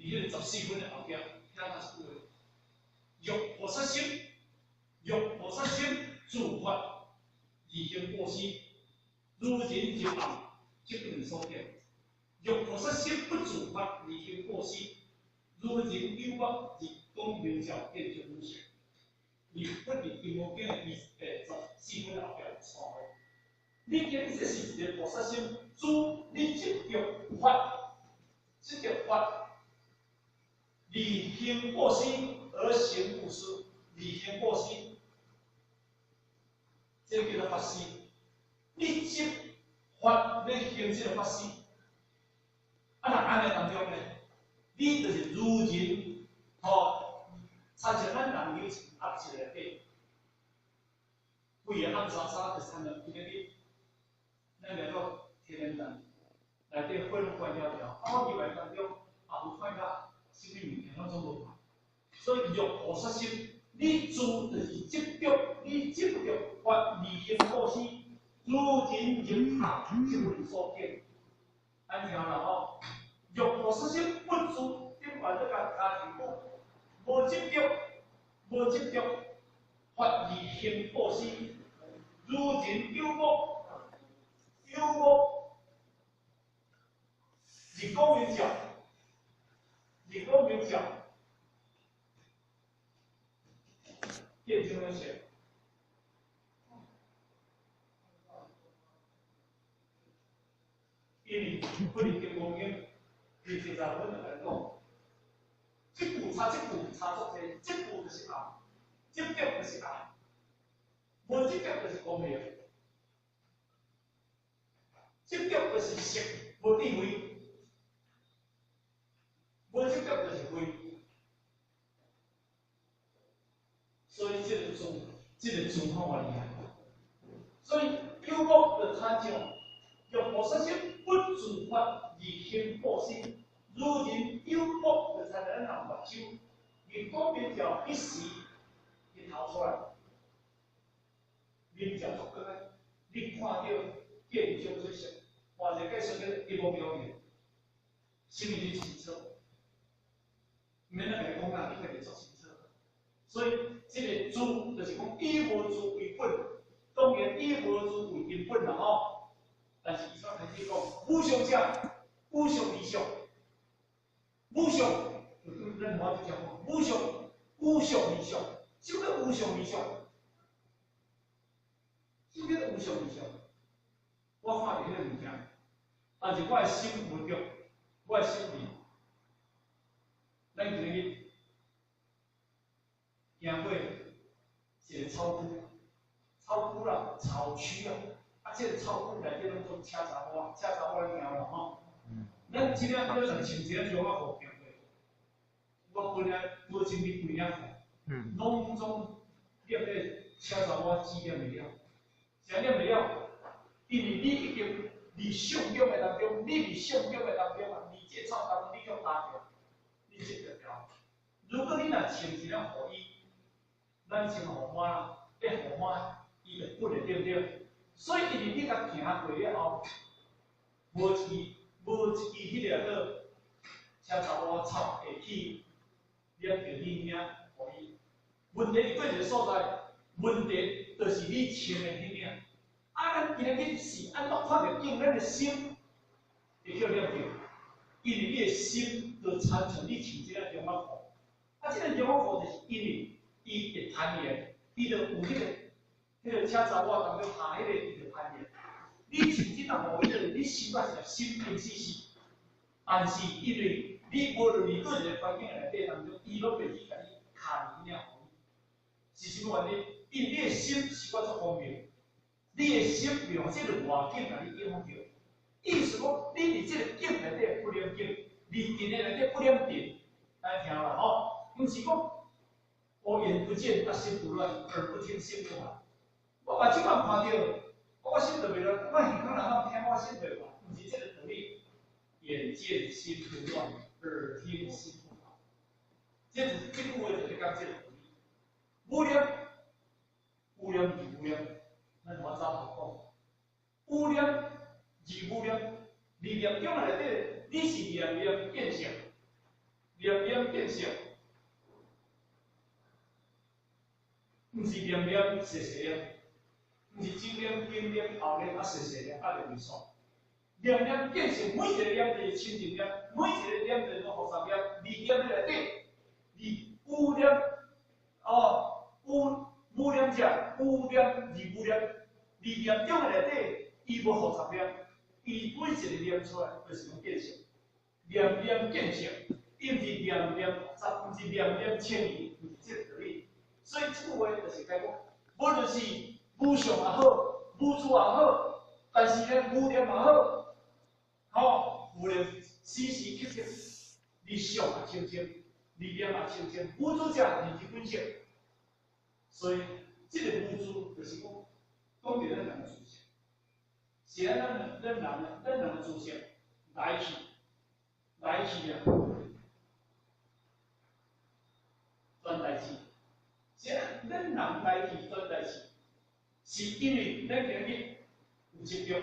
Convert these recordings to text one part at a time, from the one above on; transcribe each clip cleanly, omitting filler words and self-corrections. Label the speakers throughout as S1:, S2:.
S1: 迄个14分的后壁，听他是句欲菩萨心，欲菩萨心，自发离经过失，如人入暗，即顿所见。欲菩萨心不自发离经过失，如人诱惑而讲明照见就无效。你不入金刚经14分的后壁错的。你今这是一个菩萨心，主你执着法，执着法，离行过失而行不施，离行过失，这叫做法施。你执法要行这个法施，啊，那安尼当中呢，你就是如人参像咱人有一压制内底，规个暗沙沙就是安尼，今日咱来到天然人内底火拢关了了，入来当中也有看到什么物件拢总无看，所以欲菩萨心，你做就是执着，你执着法离行过失，如人入暗，即为所见。安听啦吼，欲菩萨心不足，顶完这个加前句，无执着，无执着，法离行过失，如人诱惑，诱惑。日光明照，日光明照，见怎么写？因为不离金刚经，第40分就来讲，这步差足济，这步就是暗，这步就是暗，无这步就是光明，这步就是色，无智慧。无执着就是非，所以这个状况厉害。所以诱惑的参照，欲菩萨心不自发离行过失，如人诱惑的参照咱人目睭，日光明照一时，日头出来，明照足光的，你看到见象出色，换一个解释叫一无表现，心里就清楚。免咱来讲啦，你家己做清楚。所以，这个主就是讲以无主为本，当然以无主为根本啦吼。但是伊煞开始讲无上者，无上理想，无上，咱话就讲无上，无上理想，什么叫无上理想？什么叫无上理想？我看到迄个物件，但是我的心无着，我的心里。咱今日行过一个草区，草区啦，草区啊，这个草区内底拢种车查某仔行啦吼。咱即两叫人穿一个中华服行过，我本来无经历几领裤，拢总念咧车查某仔指点袂了，啥念袂了？因为你已经伫相中的当中，你伫相中的当中啊，你这草当中你叫打着。你这个条，如果你若穿一领雨衣，咱穿雨袜啦，变雨袜，伊就不会对不对？所以，因为你甲行过了后，无一迄个个车查某插下去，了着你领雨衣。问题是过一个所在，问题就是你穿的迄领。咱今日是安怎看着用咱的心，会叫了着。因为你的心就参像你穿这个中华裤，这个中华裤就是因为伊会攀岩，伊就有迄个车查某当中下迄个伊就攀岩。你穿这项裤，你心啊是心平死死，但是因为你无入去个一个环境内底当中，伊拢袂去甲你卡你领雨衣，是什么原因？因为你的心是我做方便，你的心袂用这个外境甲你影响着。意思讲，你伫这个境内底不冷静，你定内底不冷静，大家听啦吼，毋是讲我眼不见啊心不乱，耳不听心不烦。我目睭看到，我心就袂乱；我耳孔若听，我心袂乱。毋是这个道理。眼见心不乱，耳听心不烦。这句话就是讲这个道理。无念，无念是无念，咱我早好讲，无念。二无念，二念中内底，你是念念见性，念念变成，毋是念念细细念，毋是今念、今念、后念啊细细念啊就袂爽。念念变成每一个念就是清净念，每一个念就是个复杂念，二念在内底，有念有念者，有念二有念，二念中的内底，伊无复杂念，伊每一个念出来就是讲变成，念念变成，伊毋是念念复杂，毋是念念迁移，毋是这个道理。所以这句话就是讲，无就是无上也好，无主也好，但是咧无念也好，无念时时刻刻，你上也清净，你念也清净，无主者是基本性。所以，这个无主就是讲，讲到咱人的主性，是咱人的主性来去啊，转代志。是咱人来去转代志，是因为咱今日有执着，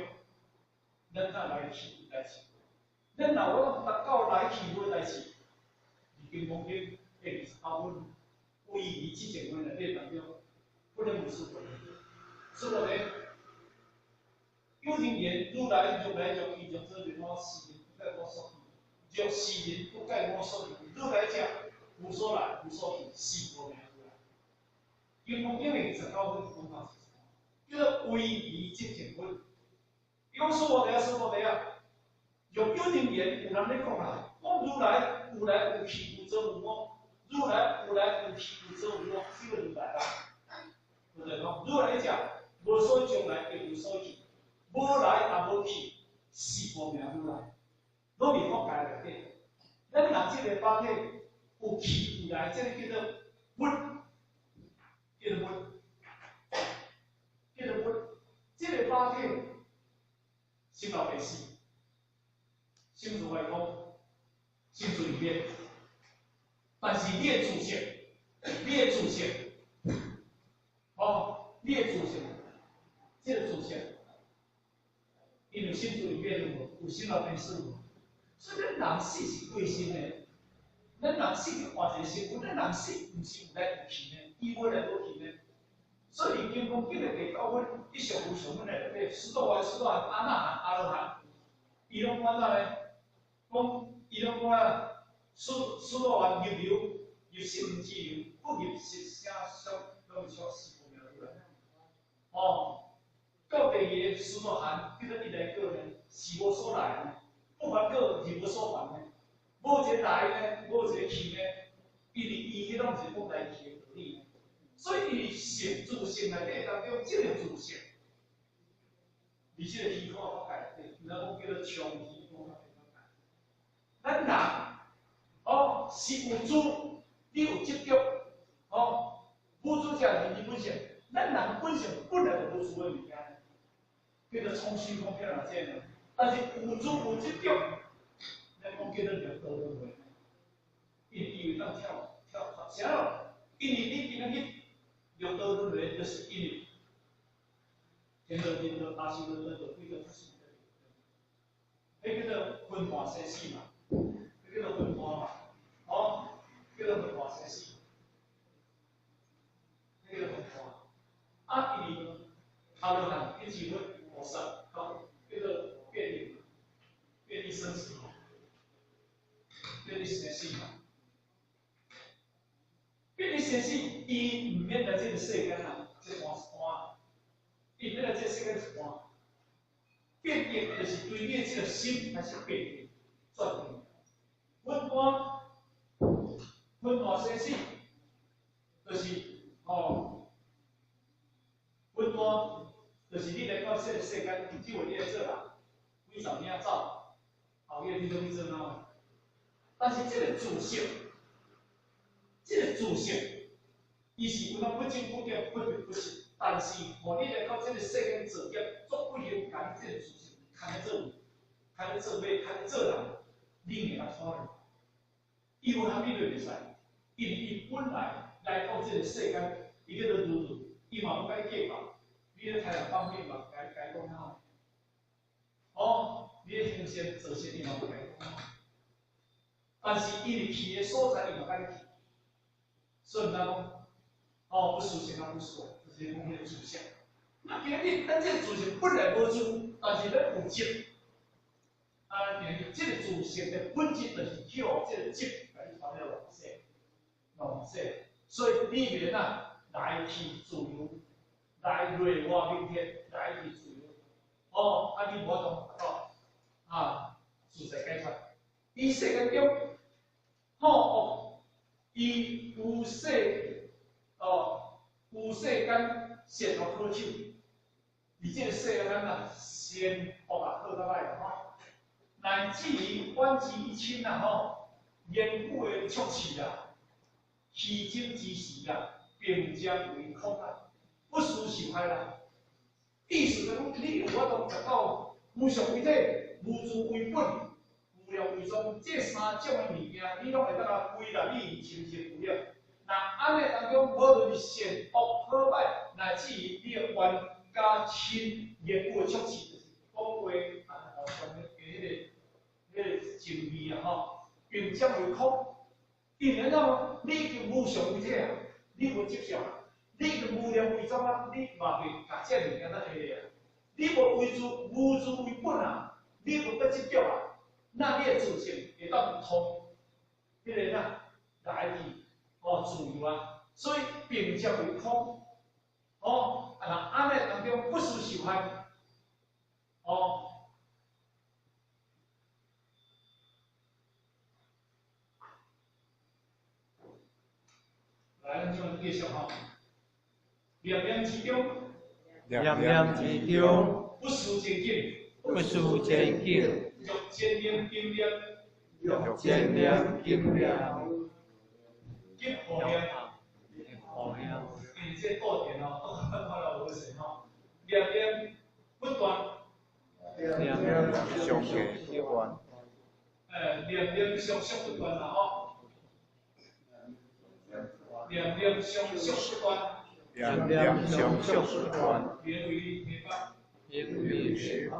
S1: 咱才来去有代志。咱若我达到来去无代志，已经讲经第28本有意义之前的内当中，不能无视过。是我哋有情言，愈来越去，就做对我世人不该我所去，若世人不该我所去，愈来者无所来无所去，是无命出来。因为因为19分讲到叫做唯义之前分。有说我哋啊，用有情言有人咧讲啦，讲如来有去有做有我，如来有去有做有我，这个如来啦。对不对？如来讲无所将来，亦无所去，无来也无去，是无名如来。拢是佛家内底，咱人这个法体有去有来，这个叫做物，叫做物。这个法体心老袂死，心自会空，心自里面。但是你的主性，你的主性，你的主性，这个主性，因为心自里面有心老变死无，所以咱人死是归心的，咱人死是换一个身份，咱人死毋是有来有去的，伊无来无去的。所以经讲今日第9分，一上有上分的内底，师道汉、阿那含、阿罗汉，伊拢安怎呢？讲伊拢讲啊，师道汉入圣之流，不入实声相，拢是说是无名出来。到第二个师道汉，叫做一来个呢，是无所来呢，不还个是无所还呢，无一个来呢，无一个去呢，因为伊迄拢是讲来去的道理。所以，性自性内底当中，这个自性，而这个虚空法界内底，咱讲叫做长虚空法界。咱人，是有主，你有执着，无主者是本性。咱人本性本来就无主的物件，叫做从虚空飘来见的。但是有主有执着，咱讲叫做六道轮回。因为当跳啥咯？因为你今日六道轮回，就是因为天道、地道、阿修罗道、鬼道、出世道，迄叫做分化生死嘛，迄叫做分化嘛，叫做分化生死，迄叫做分化。因为阿罗汉一起分菩萨，叫做变异生死，变异生死嘛。变异生死，伊毋免来这个世间啊，这换，伊免来这个世间是换。变异就是对你这个心开始变异、转变。分化生死，就是分化就是你来到这个世间，只为你来做人，几十年走，后日你都去做孬。但是这个自性。伊是有当不正不正、不对不实，但是互你来到这个世间做业，做不行，甲你这个自性，看你做，看你做马，看你做人，你会甲错人。伊有含义就袂使，因为伊本来到这个世间，伊叫做如，伊嘛不该计较，你咧杀人放火嘛，该讲哪？你咧行善做善，伊嘛不该讲哪？但是伊去的所在伊嘛甲你去，所以咱讲，不属性啊不属，就是讲迄个主性。那今日咱这个主性本来无主，但是咱有质。这个主性的本质就是叫这个质来传了往色，往色。所以里面来去自由，来内外明天，来去自由。你无懂自在解脱。伊世间中，伊有间善恶好手，而这个世间善恶好到歹乃至于观之以亲言语的促持虚情之时并将为空不思受害意思就是讲，你有法度达到无常为体、无自为本、无量为宗，这三种的物件，你拢会当归纳你亲身有了。那安尼当中，无论是善恶好歹，乃至于你的冤家亲言语的促持，就是讲话上面迄个情义并将为空。因为你已经无常为体你无接受你已经无量为宗你嘛袂甲这物件下个你无为无自为本你无得执着那你的自性会当通，迄个来去自由所以并将为空安尼当中不思受害来，咱就继续念念之中，
S2: 念念之中，
S1: 不思前景，
S2: 不思前景，
S1: 欲前念经念，
S2: 欲前念经念，
S1: 急好念，因这过程看了无神念念不断，
S2: 念念上下不断，
S1: 念念上下不断念念上下不断。
S2: 念念上下不断，
S1: 名为涅槃，
S2: 名为涅槃。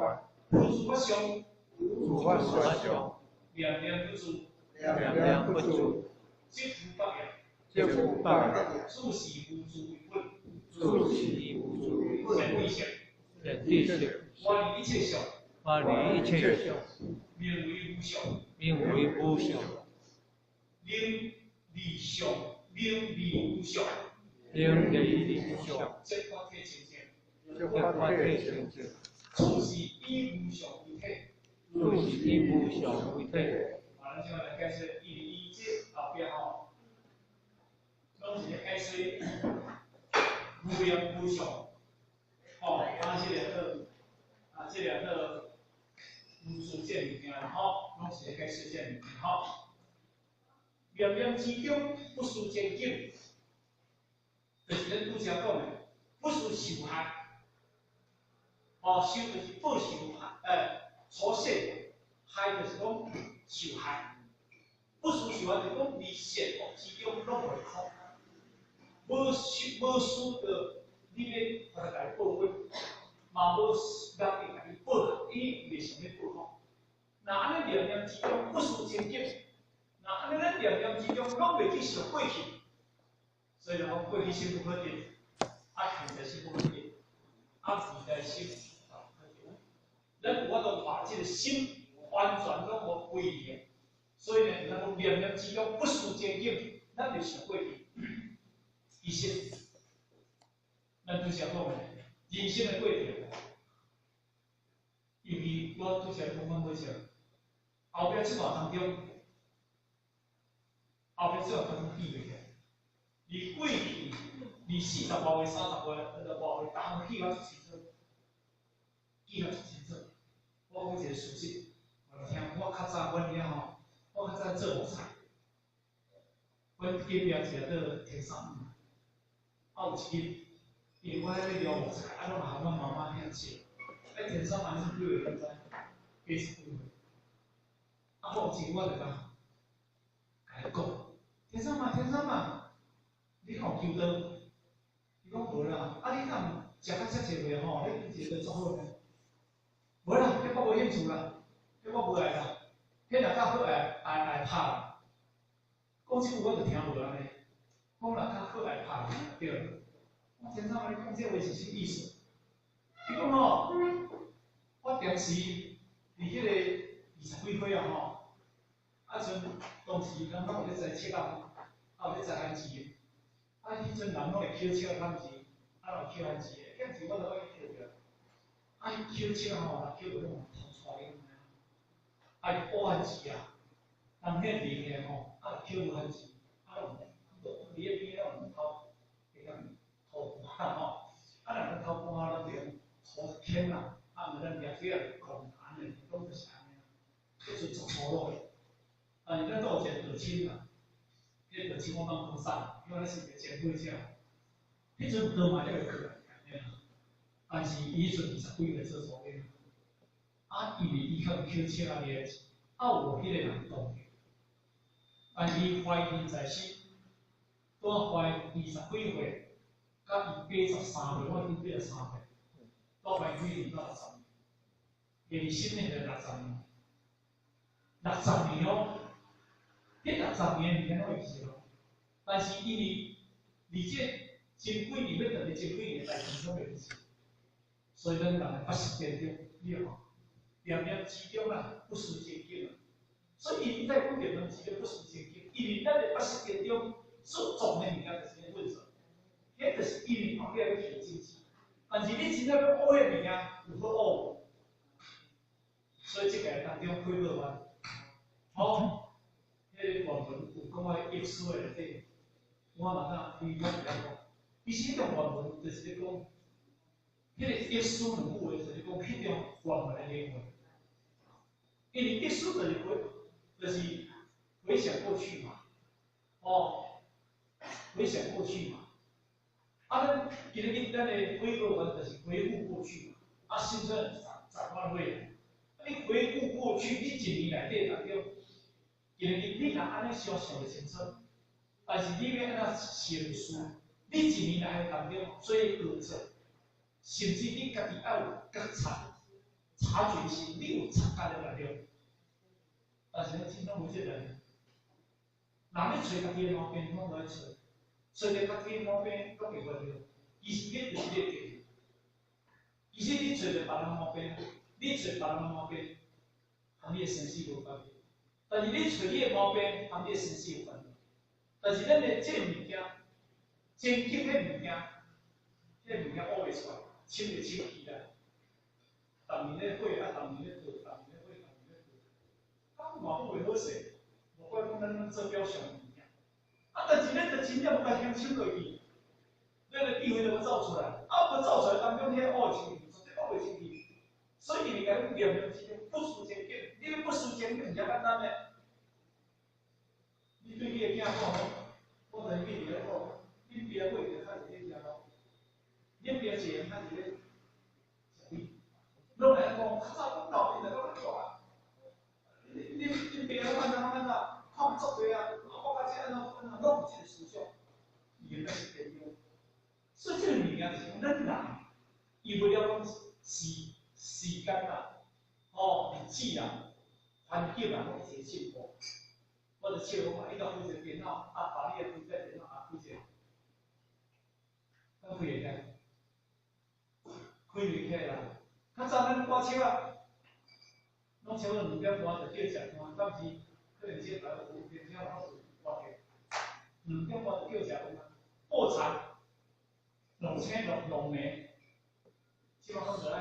S1: 不住不相，
S2: 诸法所想，
S1: 念念不住，
S2: 念念不住，
S1: 即无百业，
S2: 即无百业，
S1: 诸事无助为本，
S2: 诸事无助为本，
S1: 天地性，
S2: 天地性，
S1: 万一切相，
S2: 万一切相，
S1: 名为无相，
S2: 名为无相，
S1: 名利相，名利无相。
S2: 名利理相，
S1: 即法体清净，
S2: 即法体清净，
S1: 处是以无相为体，
S2: 处是以无相为体。
S1: 咱现在来解释以这后边拢是解释无量无相，这两个无数这物件拢是解释这物件念念之中不思前景。就是咱拄则讲的，不是受害，受就是报受初世，害就是讲受害，不是受害就是讲你善恶之中拢袂空，无事的你要把它家报稳，嘛无人会家己报，伊袂想要报好。那安尼念念之中不思前景，那安尼咱念念之中拢袂去想过去。所以讲，过去心不可定，现在心不可定，未来心不可定。咱有法度把这个心完全拢无归零，所以呢，咱讲念念之中不思前景，咱就想过去。其实，咱拄则讲的人生的过程，因为我拄则讲过啥，后壁即话当中，比袂起。你过去，你40多岁、30岁、多岁，当记我足清楚，记我足清楚。我讲一个事实，听我较早阮遐我较早做木材，阮隔壁一个叫田三，有一日，因为我喺咧撩木材，拢含阮妈妈遐食。田三嘛是几岁？你知？80几岁。我有一日我就甲伊讲，田三嘛。你讲求道，伊讲无啦，你敢食到遮济个你一个做好个？无啦，迄我无兴趣啦，迄我无爱啦，迄若较好来拍啦，讲即句我就听无安尼，讲人较好来拍对。我真正安尼讲这话是啥意思？伊讲吼，我当时伫迄个20几岁啊吼，阵当时人拢有咧在切啊，有咧在hand钱，迄阵人拢会捡切hand钱，有捡hand钱，捡钱我就爱去捡着。伊捡切吼，捡着拢偷出来伊补hand钱啊，人迄零个吼，捡无hand钱，伫迄边拢偷，会当偷看吼，人偷看咱就偷捡啦，毋咱掠起来狂弹的，拢就是安尼。迄阵做粗鲁的，但是咱都有一个道亲啊，迄道亲我当讲啥，因为咱是个前辈者，迄阵刀嘛才会过来，但是伊迄阵20几岁做粗鲁，因为伊较捡切啊掠，有迄个人动的，但是伊怀孕在身，拄怀20几岁，甲伊83岁，我已经83岁，拄怀孕到60年，伊新年就60年。60年哦，迄60年里面拢会记咯。但是因为这前几年要等于前几年来成都袂记，所以咱人80点钟，你看，点点集中啦，不输前景啊。所以伊在讲点点集中不输前景，因为咱的80点钟所做的物件就是咧稳实，迄就是因为旁边要求经济，但是你真正要学的物件有好学，所以这个当中开乐湾。好，迄个原文有讲个艺术的内底，我嘛当伊讲讲，伊是迄种原文就是咧讲，迄个艺术两句话就是讲迄种原文的内容。因为艺术就是回想过去嘛，回想过去嘛。咱今日咱的回顾文就是回顾过去嘛，新春展望未来。你回顾过去，你一年内底内底。因为你若安尼想想会清楚，但是你要安怎成事，你一年来当中做过程，甚至你家己要有觉察觉性，你有察觉的能力。但是咱真正无这人，若你找家己的毛病，拢无爱找，找着家己的毛病，拢袂关了。其实迄就是你个，其实你找着别人毛病，你找别人毛病，和你的生死无关系。但是你找你的毛病，和你的生死有关系。但是咱的这物件，真经的物件，这物件学袂出来，清袂清气啦。逐年咧火，逐年咧做，逐年咧火，逐年咧做，根本袂好势。无怪讲咱做表象物件，但是咱就真正把香抽落去，咱的智慧就要走出来。要走出来当中，迄个学清气，绝对学袂清气。所以你讲念念之间不输前景，你要不输前景，真简单嘞。你对你的囝讲吼，我等于你咧讲，你别会就开始咧听咯，你别钱开始咧食米，拢来讲，较早讲老兵就讲你大，你别安怎，看作对啊，我甲这安怎，拢有这个思想，原来是这样。所以这个物件就是讲，咱人，伊为了讲时间啊，日子啊，环境啊，拢一直进步。我就笑讲，你到开一个电脑，把你的开个电脑开一个，咱开会起，开会起啦。较早咱挂车啊，拢差不多2点半就叫食饭，当时可能这台有电车老师挂起，2点半就叫食饭，破产，弄车弄煤，基本上就爱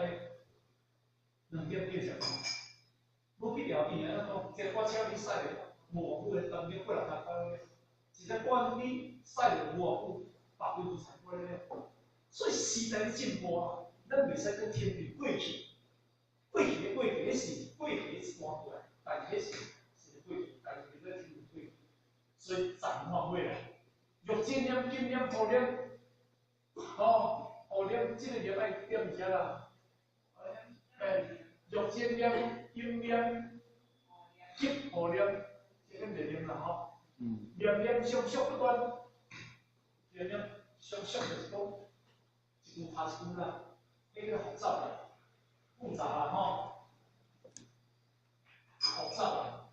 S1: 2点叫食饭。无必要伊安讲，这挂车你驶咧。无偌久的当中过来搭咧，一个半你驶着无偌久，别位就踩过咧。所以时代进步啊，咱袂使搁停留过去，过去迄是过去一段过来，但是迄是过去，但是咱停留过去。所以展望未来，欲见念、见念、护念，护念这个念爱点遮啦。欲见念、见念、急护念。这个念念啦吼，念念相续不断，念念相续就是讲一句拍一句啦，迄个复杂啦，复杂啦吼，复杂啦，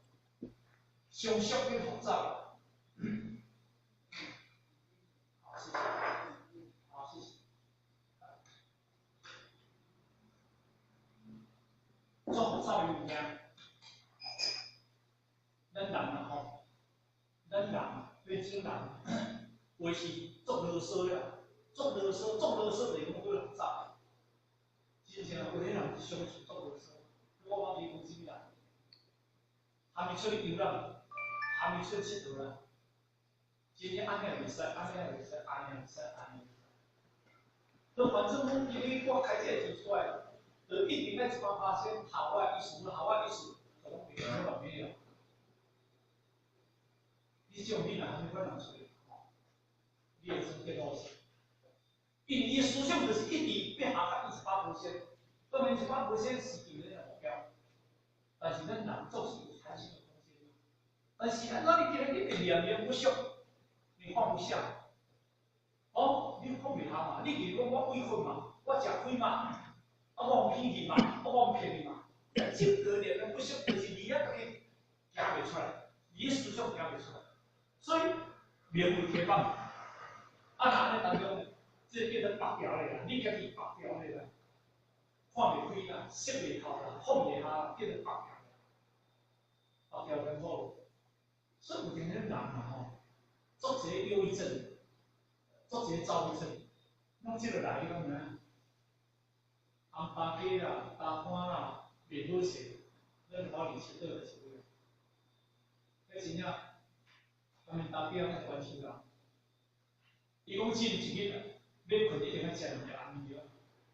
S1: 相续变复杂啦，种人，为是做垃圾啦，做垃圾的讲做人渣，真正有些人相信做垃圾，我嘛袂讲真啦，还没出去游览，还没出去佚佗啦，真正安尼也袂使，安尼也袂使，安尼也袂使，安尼。那反正讲，因为我开这个提出来，就一定要100%校外艺术，校外艺术可能没有了没有。你这种你哪还没办法处理？你也是变老师，因为伊思想就是一直要下到100%，当然100%是定的目标，但是咱人总是有弹性的空间。但是咱你今日你念念不休，你放不下。哦，你放袂下嘛？你就是讲我委屈嘛，我食亏嘛，啊我骗你嘛，啊我骗你嘛，这个念念不休，就是你啊个行袂出来，你思想行袂出来，所以名为铁棒。啊，那当中，这变成白条嘞啦，你家己白条嘞啦，看袂开啦，识袂透啦，放袂下，变成白条。白条跟好，所以有点人嘛吼，做一个忧郁症。做一个躁郁症，咱即个来讲呢，红巴鸡啦、大肝啦、面好势，咱考虑切倒来是有。迄真正，咱们大家爱关心啦。伊讲真一日要困一定要食2粒安眠药，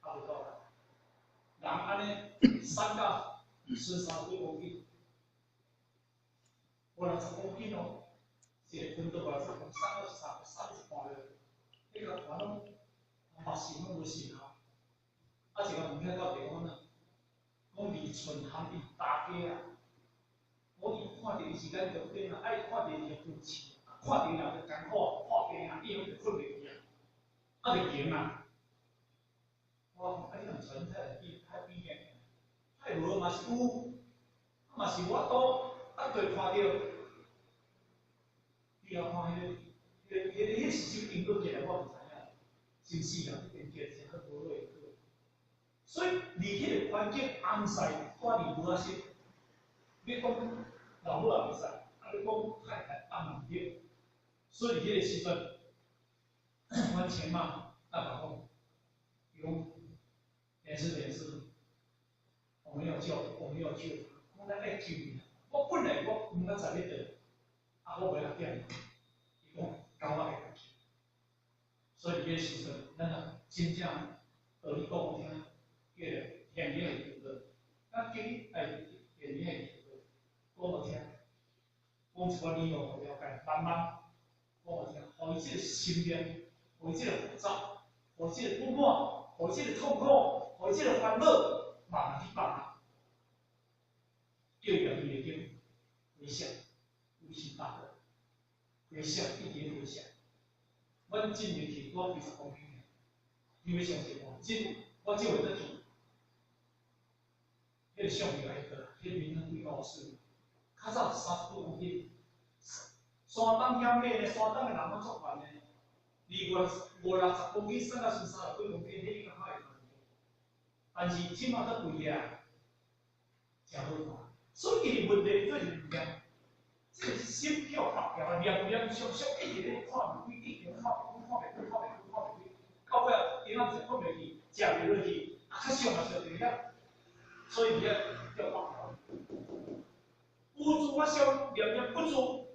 S1: 啊袂够啦。人安尼瘦到30几公斤，50公斤哦，一个分到来说30半了。迄个反正目神拢无神啊，啊一个物件到地方呢，讲离寸含伊大家啊，我伊看着伊时间就变啊，爱看着伊就生气，看着伊若就艰苦，破病啊，伊拢就困袂去啊，啊就惊啊。我讲啊，你用纯菜比太比个，太无嘛是有，嘛是我多，啊对看着，你要看迄是什因果结来，我毋知。真是人连接是很无类个，所以离迄个环境安塞管理无啊些，你讲老母也袂使，啊你讲太太安唔对，所以迄个时阵，阮前妈大甲讲，伊讲没事，我们要救，我咱爱救你。我本来我毋敢在咧倒，啊我袂来点，伊讲交我来救。所以迄个时阵，咱啊真正学你讲我听，叫现年的调个，咱今哎现年的调个，讲我听，讲一个理由互了解，慢慢讲我听，互伊即个心念，互伊即个浮躁，互伊即个不满，互伊即个痛苦，互伊即个烦恼，慢慢去放下，叫伊家己会叫回想，微心大德，回想一点回想。阮今年去多20公斤，你要相信我，我这会得做，迄个相片来个，迄名人对老师，较早30多公斤，山东险马呢，山东的人拢作惯呢，离50-60公斤，瘦到30几公斤，迄个较会但是即马都贵啊，真好看，所以问题就是唔样。这个心跳发条啊，量上一直咧看袂开，一直看袂开，到尾今仔日看袂去，食袂落去，啊，较上啊就对了。所以要发条。有自发性，念不足，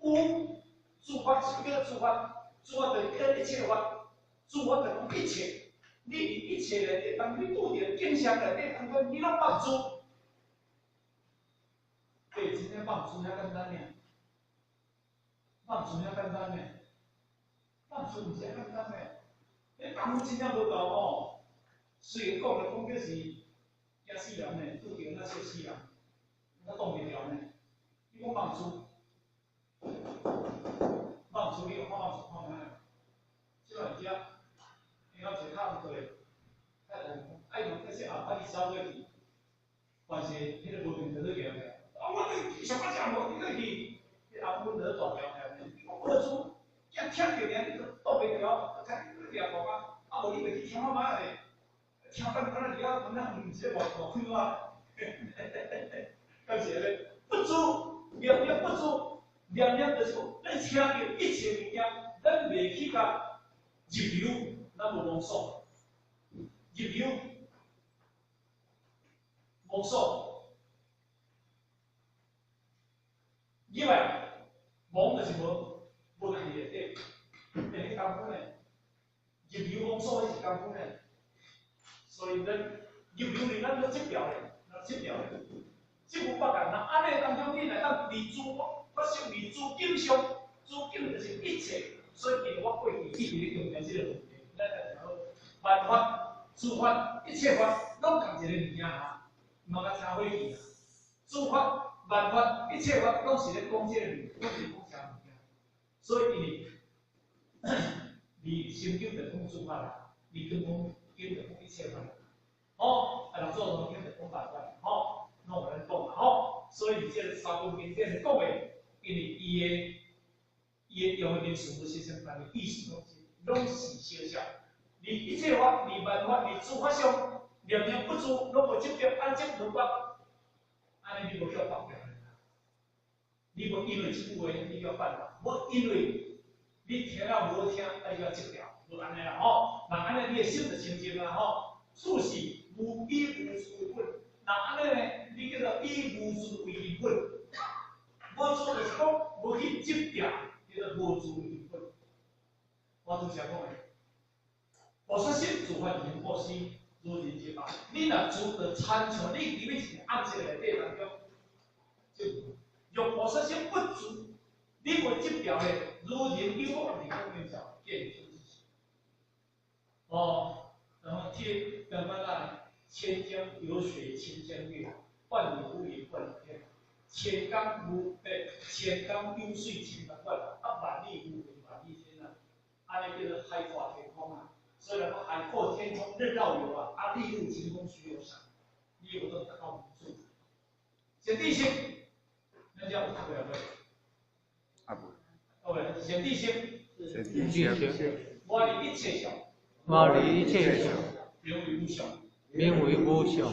S1: 有自发是叫自发，自发就是叫一切法，自发就讲一切。你一切内底，当你拄着景象内底当中，你拢放出。对，真正放出遐简单呢。放出遐简单呢，放出毋是遐简单呢。迄功夫真正无够哦。虽然讲就是惊死人呢，拄着那笑死人，我挡袂牢呢。你讲放出，你有放出看卖？即个物件，你要是较毋对，太难，爱用这些啊，把你烧落去，但是迄个无面就去摇起。啊，我这上班上无你落去，迄阿母得大条条呢，我不出，惊听着呢，你就挡袂牢，看你掠讲啊，啊无你袂去听我妈嘞，听等可能而家可能毋是无开我，到时咧不足，不足，念念就是讲，咱听到一切物件，咱袂去甲入流，咱无妄想。入流，妄想。因为妄就是无家己内底，但是根本咧，入流妄想是根本咧，所以咱入流哩，咱要执着咧，咱执着咧，即有法干。那安尼当中，你来当离诸发生离诸境上，诸境就是一切，所以其实我过去一直咧强调这个问题，咱来讲万法、诸法、一切法，拢共一个物件啊，嘛甲差伙去啊，诸法。万法一切法拢是咧讲这个理，拢是讲啥物件？所以你心经就讲诸法啦，你根本经就讲一切法。好，啊，做农经就讲万法，好，那我来讲啦，好，所以这个三部经典讲的，因为伊的用的人事物是相关的意思拢是相像。你一切法，你万法，你诸法上，念念不住，拢无执着，安执如法。安尼你无叫放掉，你无因为这句话你叫放掉，无因为你听了无听，你要执掉，无安尼啦吼。那安尼你的心就清净啦吼。处是无以无事为本，那安尼呢？你叫做以无事为本。无事就是讲无去执掉，叫做无事为本。我拄则讲的，菩萨心自发现布施。如人之法，你若做着参像，你里面是按这个内底当中，就若菩萨心不足，你会执着的，如人有我你讲面上见出之心。哦，然后天等慢慢千江有水千江月，万里无云万里天。千江有水千江万，啊万里无云万里天啊，安尼叫做海阔天空啊。虽然说海阔天空任绕有啊，啊利入晴空须有赏，你有都得到无助。显地心，人家有读过未？啊不。各位，显地心。显地心。我离一切相。我离一切相。名为无相。名为无相。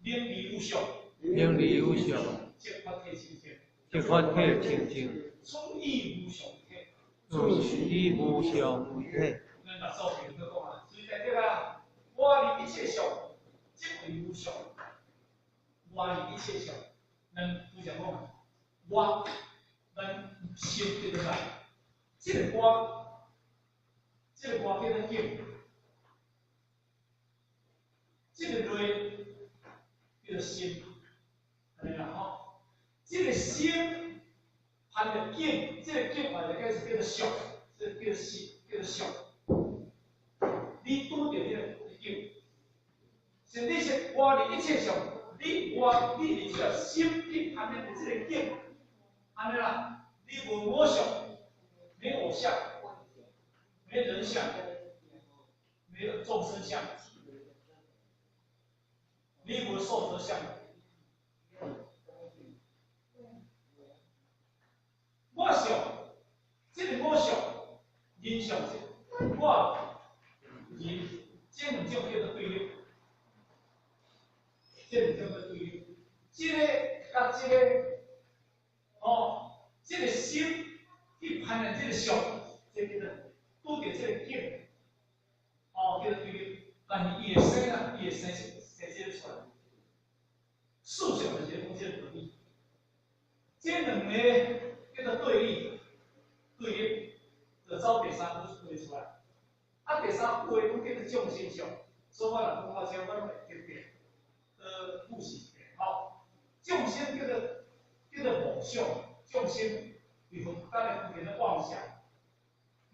S1: 名离无相。名离无相。即法体清净。即法体清净。出意无相体。出意无相体。咱把照片都讲啊，所以在这个我离一切相，即为无相。我离一切相，咱不讲讲啊，我咱心叫做啥？这个我叫做境，这个类叫做心，安尼啦吼。这个心含着境，这个境含着个是叫做相，这叫做心，叫做相。你拄着迄个境，甚至是我离一切相，你离这个心去含着这个境，安尼啦，你无我相，没偶像，没人相，没有众生相，你无受者相。我相，这个我相，人相是我。人这两种叫做对立，这两种叫对立。这个甲这个，这个心去判断这个相，这叫做拄着这个境，叫做对立。但是伊的生啊，伊的生是这出来，事相就是讲这个对立。这两个叫做对立，就走第三步对出来。啊，第三步的，讲叫做众生相，所以我若讲我这，我拢会特别复习一遍。好，众生叫做妄想，众生与当然分别妄想、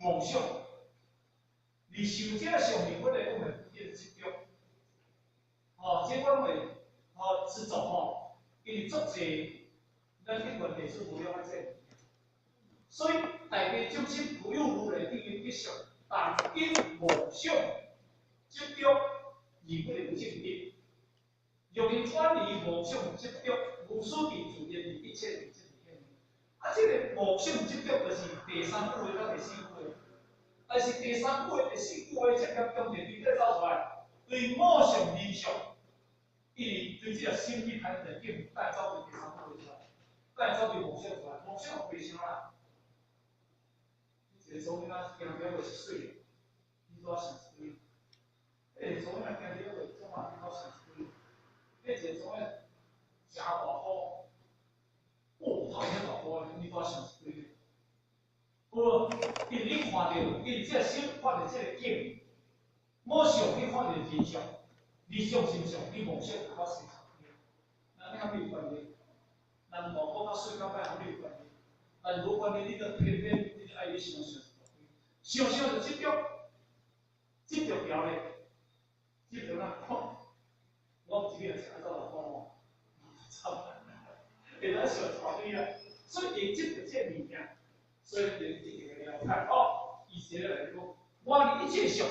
S1: 妄想。而受这个相，你本来讲的叫做执着。这我拢会执着因为足济咱英文历史无了解这，所以大家众生不用如来定义一相。但因妄想执着而不能证得，若因远离妄想执着，无所地自然而一切为真理。这个妄想执着就是第三步的到第四步的，但是第三步的、第四步的这个中间对走出来，对妄想、人想，因为对这个心去判断，就带走对第三步的出来。咱走伫梦想出来，梦想有袂啥啦。一个做囡仔行了袂是水，你拄仔想一堆。做囡仔行了袂，怎啊你好想一堆？一个做囡食大补，头先大补，你拄仔想一堆。无，因为你看到，因为这心看到这个景，某上你看到理想，理想心上，你梦想就较实际。咱较没有关系，咱无讲到水到摆较没有关系，但无关系，你着偏偏你着爱你想想，想想就执着，执着条咧，执着咱看，我一个人想到老讲哦，操，会咱想大堆啊，所以会执着这物件，所以就一定要了解哦，以前来讲，我的一切上，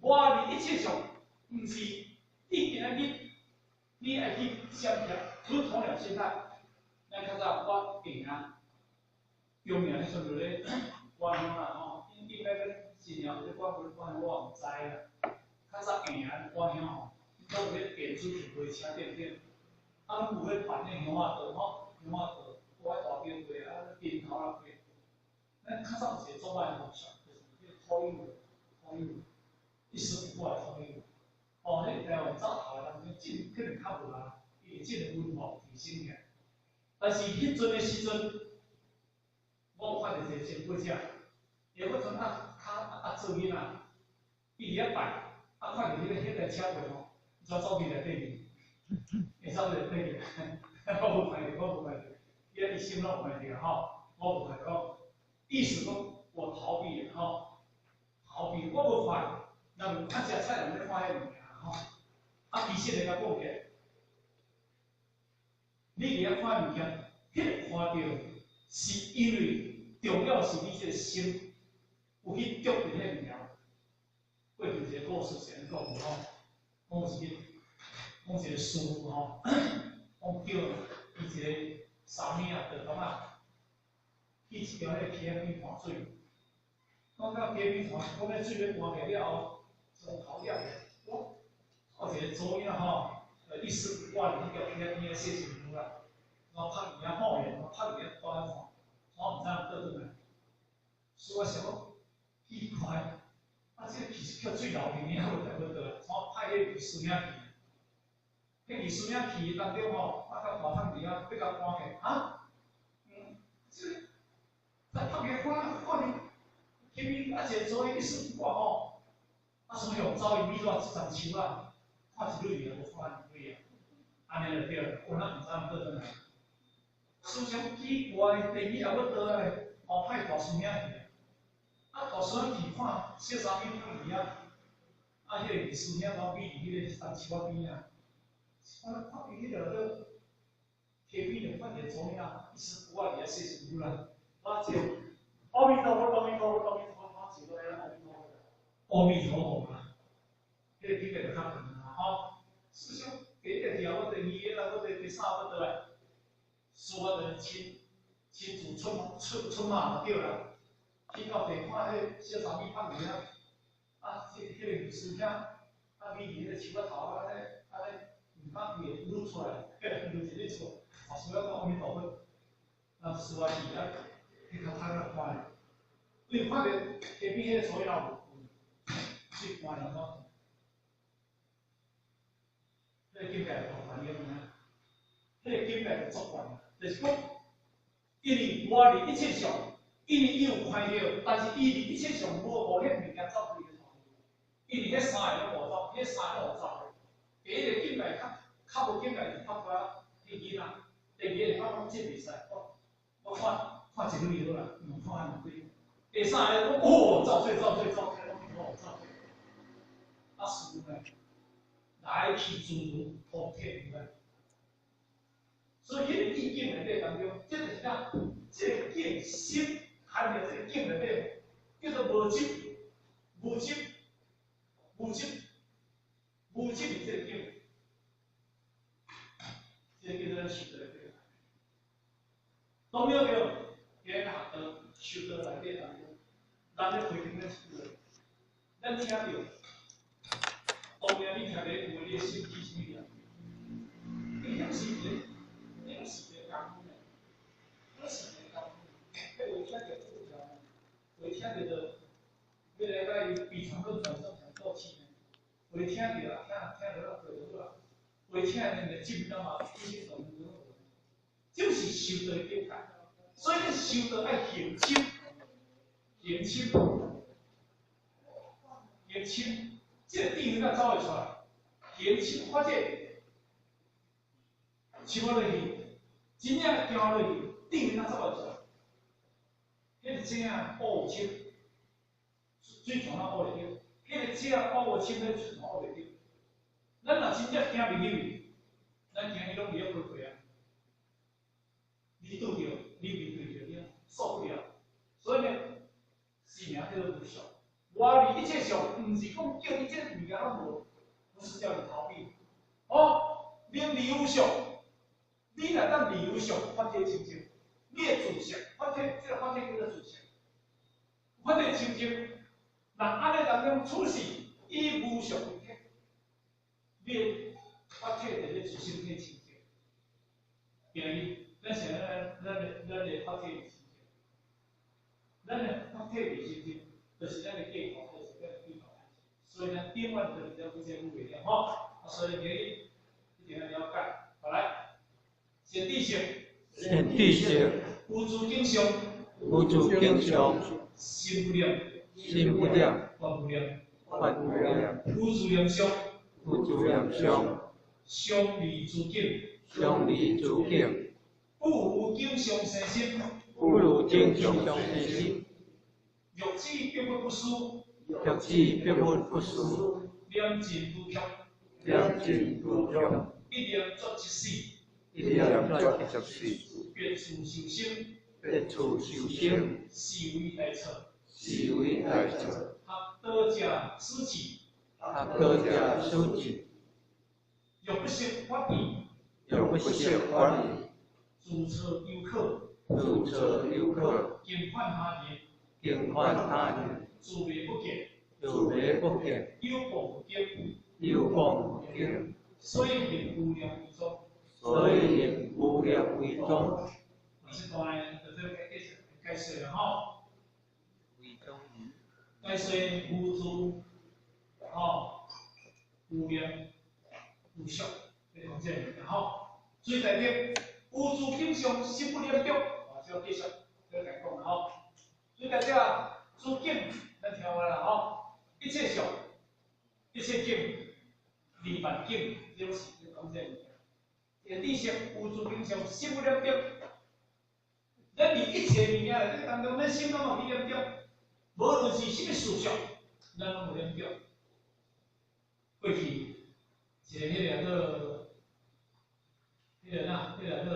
S1: 我的一切上，毋是你今仔日。你爱去想想，不同了现在，咱较早我平啊，有名迄阵就咧关乡啦吼，应该跟新娘咧关乡我毋知啦。较早平啊关乡吼，都有咧电子去卖车电电，啊，有咧办咧乡仔道吼，乡仔道我喺大边卖啊，边头啊卖。咱较早有一个做爱梦想，就是迄土友，一时不过来土友。哦，迄台湾早头当中，可能较无啊，伊即个文化提升起来。但是迄阵的时阵，我有看到一个前辈者，伊迄阵做囡仔，伊伫遐摆，看到迄个车位吼，就走进来对面，会走进来对面，我无看到，伊个心拢看到吼，我无看到，意思讲我逃避吼，我无看，人食菜人咧看迄物件。其实人家讲起来，你伫遐看物件，迄个看到是因为重要是你这个心有去捉住迄物件。过去一个故事是安讲吼，讲一个师傅吼，讲叫伊一个三妹啊，就讲啊，去一条迄溪边看水，讲到溪边看，讲迄水要换起了后，从头了我。或者做囡仔吼，一丝不挂的，叫偏偏写成书啦，然后拍人冒烟，拍人家端看，我毋知影倒转来，所以我想讲奇怪，这其实叫最老的，你还有在不得，我拍迄个书影片，迄个书影片当中吼，甲大汤底啊，比较看起这在旁边看你，偏偏而且做一丝不挂吼，什么用走伊米多一张树啊？看一类啊，无看一类啊，安尼就对了。我那毋知影倒转来，思想奇怪，第二也要倒来，派大师兄去。大师兄去看小三米看伊啊，迄个师兄老比伫迄个山树仔边啊，我看伊迄个溪边就看见做咩啊，一丝不挂伫遐写书啦。我这阿弥陀佛，阿弥陀佛，阿弥陀佛，我坐落来阿弥陀佛，阿弥陀佛嘛，迄个境界就较近。吼，思想第一个条，我第二个啦，我第三个倒来，所我就亲自出马就对啦。去到地看迄小三米放鱼啊，迄个师兄，米伫迄个树仔头安尼，毋敢伊会露出来，露一日出，师傅讲阿弥陀佛，师傅是啊，去较坦啊看，你看着下边迄个所有去看人讲。迄个境界就同款样啊，迄个境界就足悬啊，就是讲，因为我伫一切上，因为伊有看到，但是伊伫一切上无迄物件走开个路，因为迄三个拢无走，迄三个拢走。第一个境界较无境界是包括第二啦，第二个包括这袂使，我看一类好啦，唔看两堆。第三个讲哦，走开，拢无走。师傅呢？来去诸如普天的，所以迄个意境内底当中，这就是讲，这个境心含着这个境内底，叫做无执，无执的这个境，这个叫做修道的。懂了没有？这个学道修道内底当中，咱咧规定咧修道，咱听到。后面你听咧有你的心机什么样？你那是一个，工夫呢。会听到的，未来个比传统传统强做起呢，会听到啊，听到了对了，会听到的基本上嘛，一些传统就是修道的感，所以你修道爱行亲，行亲，行亲，这个定义哪走会出来？行亲发现，抽落去，真正行落去，定义哪走会出来？迄个正啊，乌清，水从哪乌会着？迄个正乌清，迄水从乌会着？咱若真正行袂入，咱行迄拢袂晓过过啊。你拄着，你面对着，你受不了。所以呢，生命叫做无常。外面一切常，毋是讲叫你这物件拢无，不是叫你逃避。哦，恁理由上，你若当理由上发这情形。你的自信，发展这个发展叫做自信。发展情形，那安尼当中处事以无常为体，你发展这个自信的情形。第二，咱现在咱的发展情形，咱的发展的情形，就是咱的计划，就是咱的计划。所以呢，另外就是要不这误会了哈。所以你一定要了解。好来，先地性。
S2: 先地性，
S1: 无助经常，
S2: 无助经常，
S1: 心不良，
S2: 心不良，
S1: 患不良，
S2: 患不良，
S1: 无助良伤，
S2: 无助良伤，
S1: 伤离自境，
S2: 伤离自境，
S1: 不如经常生心，
S2: 不如经常生心，
S1: 欲知必不思，
S2: 欲知必不思，
S1: 念尽不却，
S2: 念尽不却，
S1: 一念作一世，
S2: 一念作一世，
S1: 别处受生，
S2: 别处受生，
S1: 是为大错，
S2: 是为大错，
S1: 学道者思己，
S2: 学道者思己，
S1: 欲不识法义，
S2: 欲不识法义，
S1: 自错有可，
S2: 自错有可，
S1: 敬犯他人，
S2: 敬犯他人，
S1: 自卫不见，
S2: 自卫不见，
S1: 有过不敬，
S2: 有过不敬，
S1: 所以令无量为宗。
S2: 所以令无量为宗。
S1: 这段就这个解释了哈。
S2: 为宗语。
S1: 解释无助，无量、无常，这个这个哈。最第一，无助经常心不良中，这个继续这个讲了哈。最第二，自境咱听完了哈，一切常，一切境，离万境，这是讲这个。地性无助经常心不良中。咱伫一切物件内底当中，咱心拢有去念着，无论是什么思想，咱拢有念着。过去一个迄个个，迄个呐，迄个个，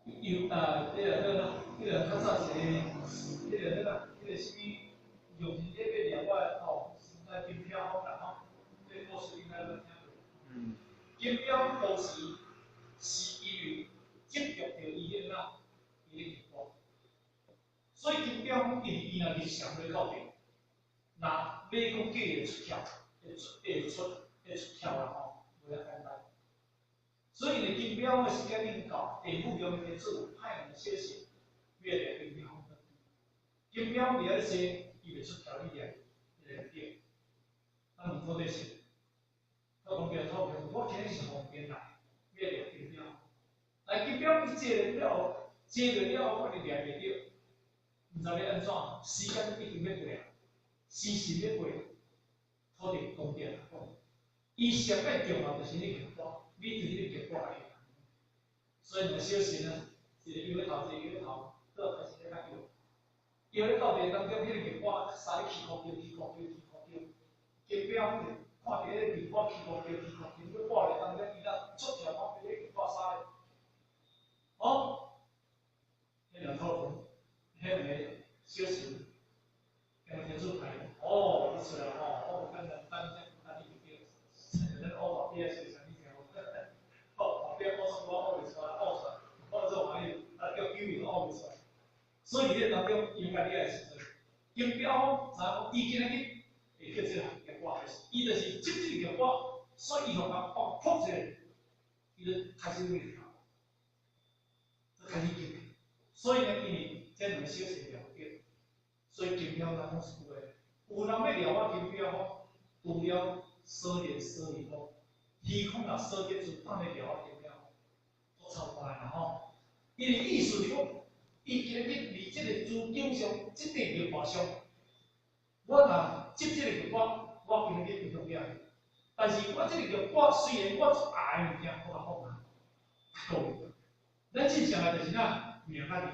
S1: 有迄个个，迄个较早是迄个个，迄个什么用钱咧要了我吼，那金票好啦吼，这故事应该都听过。金票当时是因为。接触到伊迄个伊咧结果，所以金标讲伊若日常咧到底，若要讲叫伊出窍，会出窍啦吼，无遐简单。所以呢，金标的时间领到地府中的字派人写信，越来越金标。金标伫遐写，伊袂出窍，伊掠对。咱问土地是，我讲叫土地，我今日是方便来，越掠金标。来金标你坐了后，坐了后，我就掠袂着，毋知要安怎？时间已经要过啊，时辰要过，土地公店讲，伊上个重要就是你结果，你对你结果来。所以呢，小心啊，一个摇咧头，一个摇咧头，倒开始咧较摇。摇咧到地当中，迄个结果使起高叫，起高叫，起高叫。金标看到迄个结果起高叫，起高叫，要挂咧当中，伊若出条我俾你结果使。哦，迄两套，迄个小时，跟天主牌，哦，你出来哦，我看到单你边，那我旁边是啥？你听我，哦，旁边我说我袂出来，我做玩意，叫救命我袂出来。所以咧当中应该你爱是金标，然后伊今仔日会叫这个结果开始，伊就是即个结果，所以伊互人放破者，伊就开始会。开始救，所以呢，因为这两个小事了解。所以金标来讲是有诶，有人要聊我金标吼，除了少年吼，天空若少年就当然聊我金标，都超快啦吼。因为意思是讲，伊今日离即个资金上，即个业务上，我若接即个业务，我今日就用了。但是我即个业务虽然我做爱物件，我较放啊，讲，咱正常诶就是哪名较利。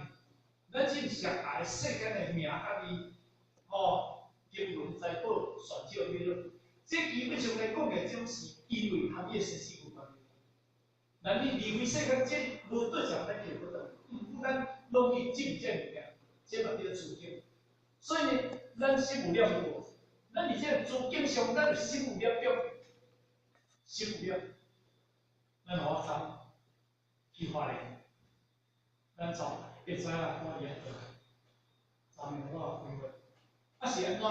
S1: 咱真上爱世间的名甲利，吼，金轮财宝选少利润，这基本上来讲的种是因为他们的生死有关系。那你离开世间，这无对象咱求不到，不咱拢去进这物件，这嘛叫资金。所以呢，咱心有了无？咱伫这资金上，咱就心有了着，心有了，咱好参去发咧，咱走。会知啦，我研究，昨暝我规划，啊是安怎？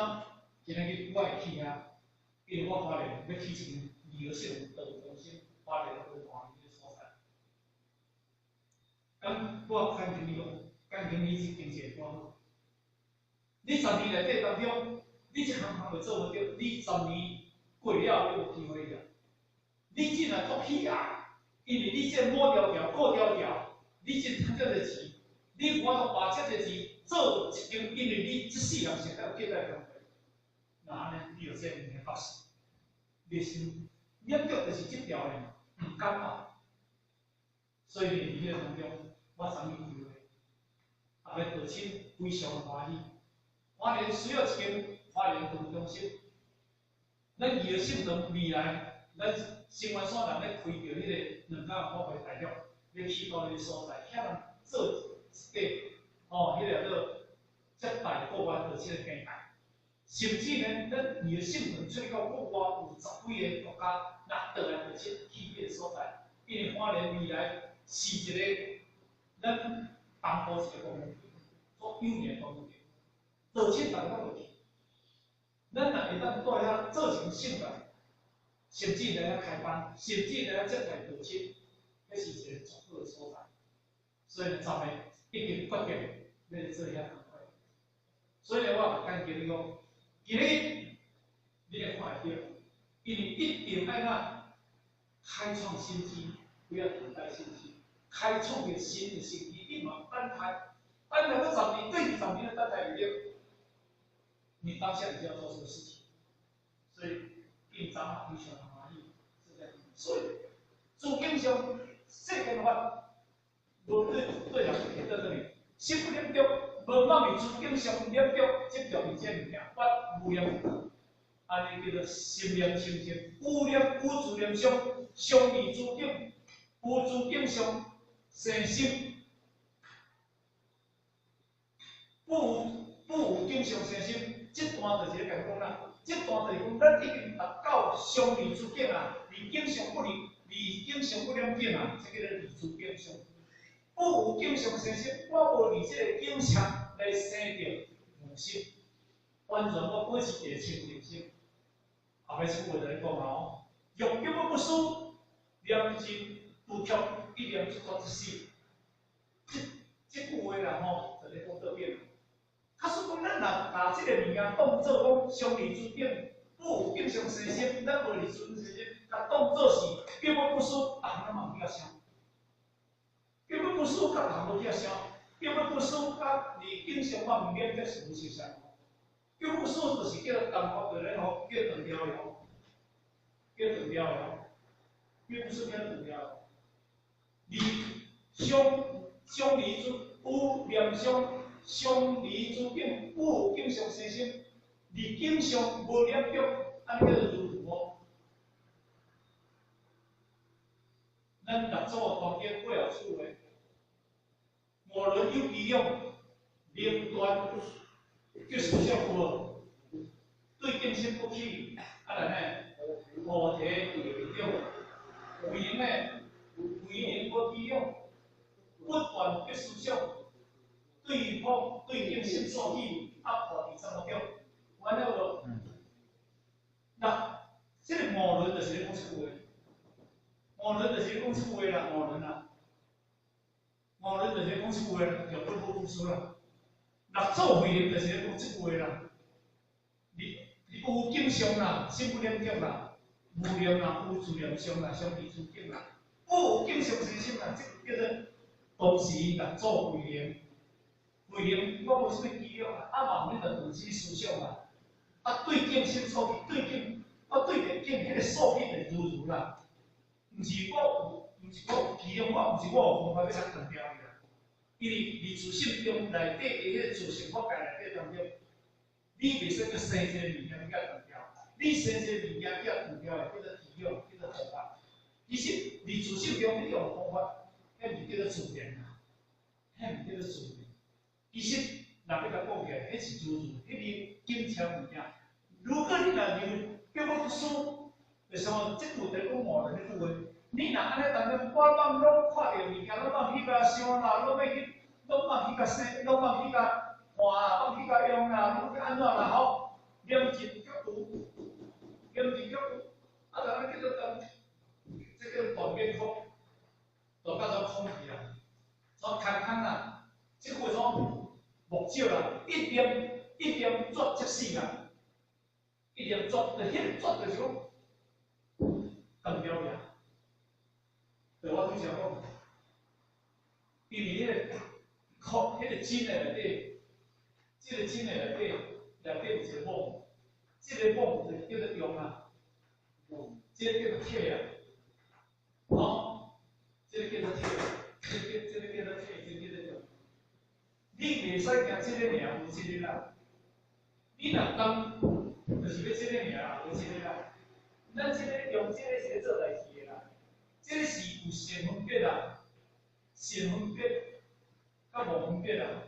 S1: 今日我会去啊，因为我发现要去一个旅游性导游中心，发现我看伊个所在。咁我感觉你是经济多好。你10年内底当中，你一项会做唔到，你10年过了你无机会了。你既然做起啊，因为你这摸条条、过条条，你这赚到的钱。你我都把这个钱做一件，因为你这世人现在有几代人，那安尼你就这物件发生，你心念着就是这条的嘛，唔甘嘛。所以伫迄个当中，我昨日以为，大家父亲非常欢喜。花莲需要一间花莲服务中心，咱伊个性能未来，咱新闻所人咧开着迄个2家5块大陆，要去到迄个所在，遐人做。对，哦，迄个做接待国外的这个平台，甚至呢，咱伊个性能出到国外有10几个国家，那倒来而且去迄个所在，因为花莲未来是一个咱东部一个公园，做有名公园，而且大家落去，咱若会当带遐做成性的，甚至来遐开班，甚至来遐接待父亲，迄是一个足好的所在，所以昨暝。已经决定要做遐工作，所以我感觉你讲，今日你会看会到，因为一定爱咱开创新机，不要等待新机，开创一个新的新机，你嘛等待个10年，对20年的等待不了，你当下你就要做这个事情，所以印章嘛非常欢喜，是这样，所以资金上世间法。无对人去到这里，心不了着，无冒于资金上了着，执着于这物件，我无念，安尼叫做心念清净，有念有自念上，上利资金，有资金上生心，不有经上生心，这段就是咧讲啦，这段就是讲咱已经达到上利资金啊，利经上不利，利经上不了紧啊，这叫做利资金上。不有经上生心，我无以这个经常来生着母心，完全我保持一个清净心。后尾出话来讲哦，欲救不输，念经不却一念出国之死。这句话啦吼，就咧讲倒边。他说讲，咱若拿这个物件当做讲上利之顶，不有经上生心，咱无利尊生心，甲当做是救不输，啊，咱嘛唔要想。根本不输甲人无遐啥，根本不输甲你经常我唔免得是无相像，根本不输就是叫东方的人吼，叫断条了，叫断条了，根本不输叫断条。离相离之有念相离之境，有经常生心，离经常无念着，安尼叫做如无。咱六祖当经过后处诶，无论有利用，灵断就是效果，对定心不起，啊然呢，菩提有用，为人呢，为人不利用，不断必思想，对方对定心所起，啊菩提怎么叫？完了无？那这个无论就是咧讲出话。无论就是讲出话啦，无论啦，无论就是讲出话，就不不输啦。那做会员就是讲即句啦。你有敬上啦，心不冷静啦，无量啦，有自量上啦，上帝自敬啦，有敬上之心啦，即叫做当时来做会员。会员我无啥物记录啦，嘛有迄个本质思想啦。对敬心数据，对敬，我对着敬迄个数据就如啦。毋是我有记录，毋是我有方法要啥断掉伊啦。因为你自信中内底的迄个自信法界内底当中，你袂使去生一个物件叫断掉。你生一个物件叫断掉的，叫做体用，叫做方法。其实你自信中你用方法，迄毋叫做自然啦，迄毋叫做自然。其实，若要甲讲起来，迄是如迄个金钱物件。如果你若认叫我读书，为什么即句在讲话的迄句话？你若安尼当中，我放拢看到物件，拢放去甲想啦，拢放去甲生，拢放去甲看啊，放去甲用啊，拢去安怎啦吼？念经脚步，念经脚步，就安尼叫做当，即叫断面空，就叫做空气啦，做空空啦。即句种目睭啦，一点做即死啦，一点做，就迄个做就是讲断掉呀。对我拄则讲，因为迄个空，迄个金的内底，即个金的内底有一个梦，即个梦就叫做用啊，即个叫做铁啊，哦，即个叫做铁，即个叫做铁，即个叫做用。你袂使惊即个名无即个啦，你若当就是要即个名啦，无即个啦。咱即个用即个是咧做代志的啦，即个是有成分别啦，成分别甲无分别啦，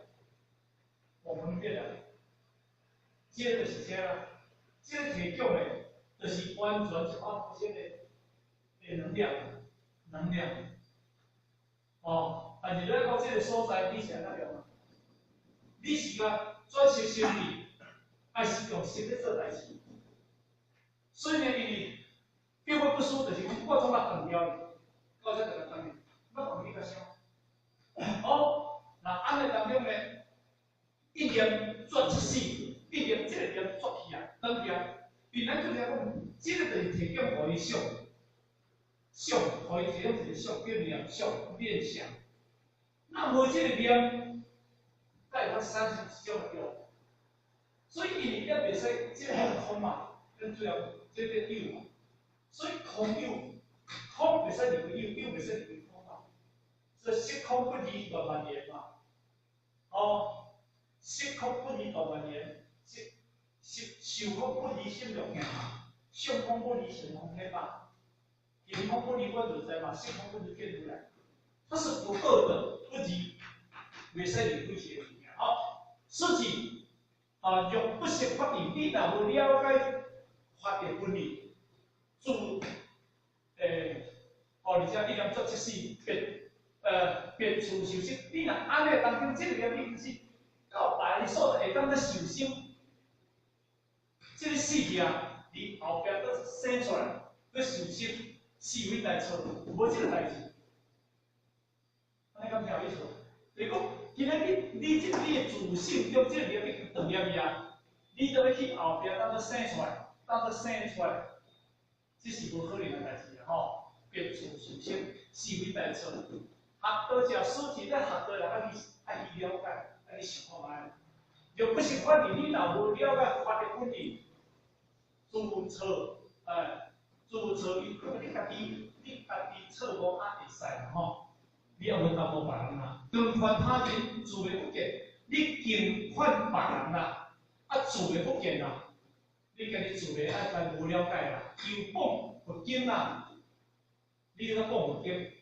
S1: 无分别啦。即个就是啥啦？即个提供的，就是完全一百%的能量，能量。哦，但是咱到即个所在，你是安怎用？你是甲转识心理，还是用心咧做代志？所以呢，因为叫我不输，就是讲我总来断掉的，到这个当面，我同你个想。好，那安尼当中呢，一念转出死，一念这个念转去啊，断掉。因咱就是讲，这个就是提供互伊想，互伊提供一个想，叫念想、念想。那无这个念，在我产生一种用，所以因为咱袂使，这个空嘛，跟主要这个有嘛，所以空有，空袂使离为有，有袂使离为空嘛，所以色空不离万万言嘛，哦，色空不离万万言，受空不离心容言嘛，相空不离神空天嘛，眼空不离观自在嘛，色空不离见如来，它是不二的，不离，袂使离为邪物件。好，实际用不识法理，你若无了解法的分理，自而且你念作即是别处受心，你若安尼当中这个念你是到大所会当咧受心，这个事情你后壁都生出来，要受心，是为代错，无这个代志。安尼敢听有意思？就是讲，今日你的自信中这个念你断念呀，你都要去后壁当做生出来，这是无可能的代志啊！吼，别处受心，是为代错。学道者书记咧学道人爱去了解，爱去想看卖。就不是法理，你若无了解法的本理，自错，自错，你家己错误也会使啦吼。你也无耽误别人啦，更犯他人，自卫不见。你更犯别人啦，自卫不见啦。你家己自卫爱该无了解啦，又讲佛经啦，你咧讲佛经，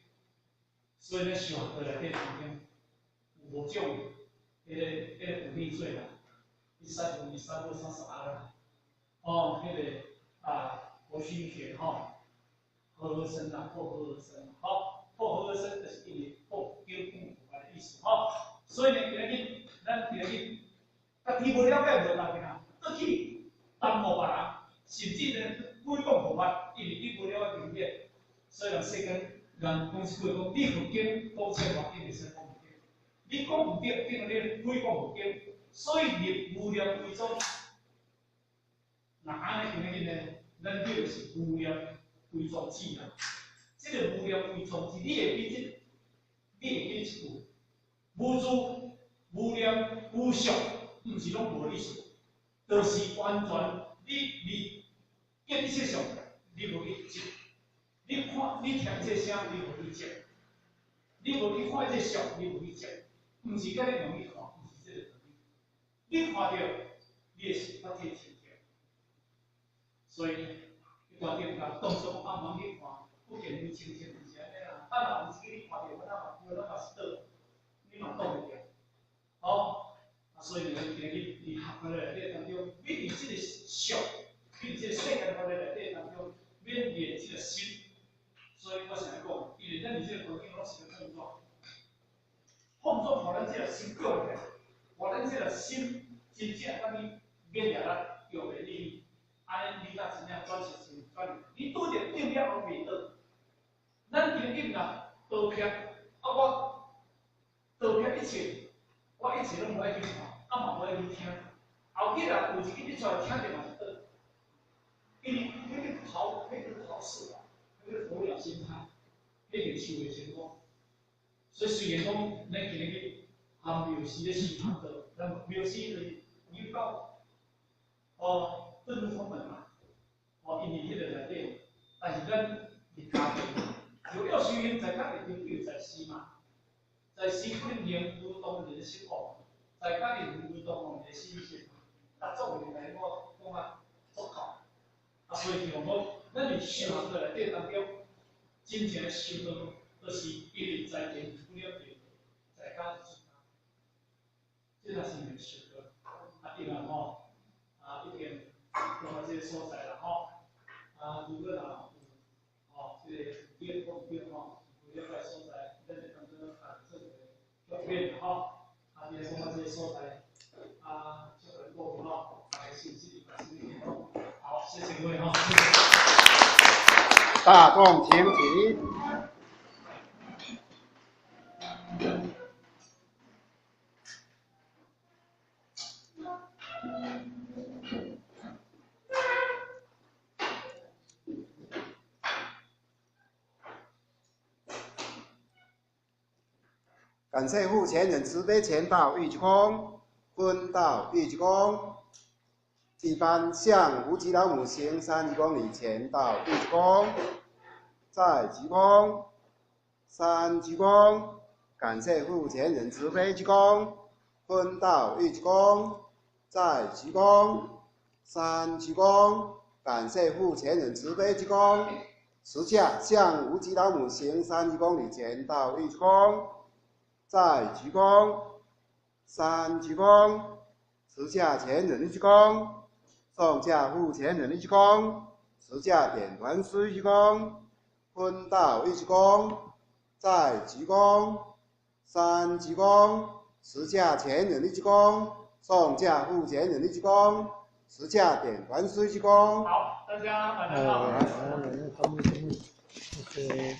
S1: 所以咧上课内底当中有五种迄个忤逆罪啦，第三种、第三个、32啦，哦，迄个佛心学吼，和声啦，或和声，好，或和声就是因为或经不符合的意思，吼，所以呢，咱今日家己无了解无当面啊，倒去耽误别人。甚至呢，鬼讲佛法，因为你无了解经典，所以人世间人讲一句讲，你佛经讲错话，你袂使讲佛经；你讲唔对，等于你鬼讲佛经，所以立无念为宗。那安尼今日呢，咱叫是无念为宗旨啦。这个无念为宗旨，你会记你会记一句，无助、无念、无想，毋是拢无意思，就是完全你见一切相，你无去接，你看你听这声，你无去接，你无去看这相，你无去接，毋是甲你容易看，毋是这个道理。你看到，你会是发这情节，所以一大点甲动作暗盲去看，不见你清清毋是安尼啦。啊，若毋是你看到，咱嘛是倒，你嘛挡袂掉，好。所以呢，今日伫学校内底当中，免伫即个相，免伫即个世界法律内底当中，免练即个心。所以我想来讲，因为咱伫即个环境拢是要碰撞，碰撞互咱即个心过起来，互咱即个心真正甲你免了咱有的利益，安尼你才真正转成成转。你拄着定了后袂倒，咱今日若倒撇，我倒撇一切，我一切拢无爱去看。啊嘛无爱去听，后日啊有一日你出来听着嘛是倒，因为迄个逃事啊，迄个鸵鸟心态，迄个受的情况。所以虽然讲咱今日含庙寺咧修行道，咱庙寺就是有到遁入空门嘛，因为迄个内底，但是咱伫家庭，有要修行在家庭就在寺嘛，在寺可能念如同人的生活。在家己运动我们的心性，啊，做袂来我讲啊足够，啊，所以就讲，咱伫修行的内底当中，真正修道，就是一日在天不了地，在家己自家，这才是真修道。啊，另外吼，一定讲到这个所在啦吼，如果若有这个有讲吼，有了解所在，咱就当做做个表演吼。这个讲到这个所在，这个各位吼，大家是不是好，谢谢各位哈，谢谢。
S2: 大众请起。感谢父前人慈悲前道玉鞠躬，坤道玉鞠躬。一般向无极老母行3公里前道玉鞠躬，再鞠躬，3鞠躬。感谢父前人慈悲鞠躬，坤道玉鞠躬，再鞠躬，3鞠躬。感谢父前人慈悲鞠躬。持下向无极老母行3公里前道玉鞠躬。再鞠躬，3鞠躬，持下前人一鞠躬，送下父前人一鞠躬，持下点团师一鞠躬，坤道一鞠躬，再鞠躬，3鞠躬，持下前人一鞠躬，送下父前人一鞠躬，持下点团师一鞠躬。
S1: 好，大家晚上好。
S3: OK。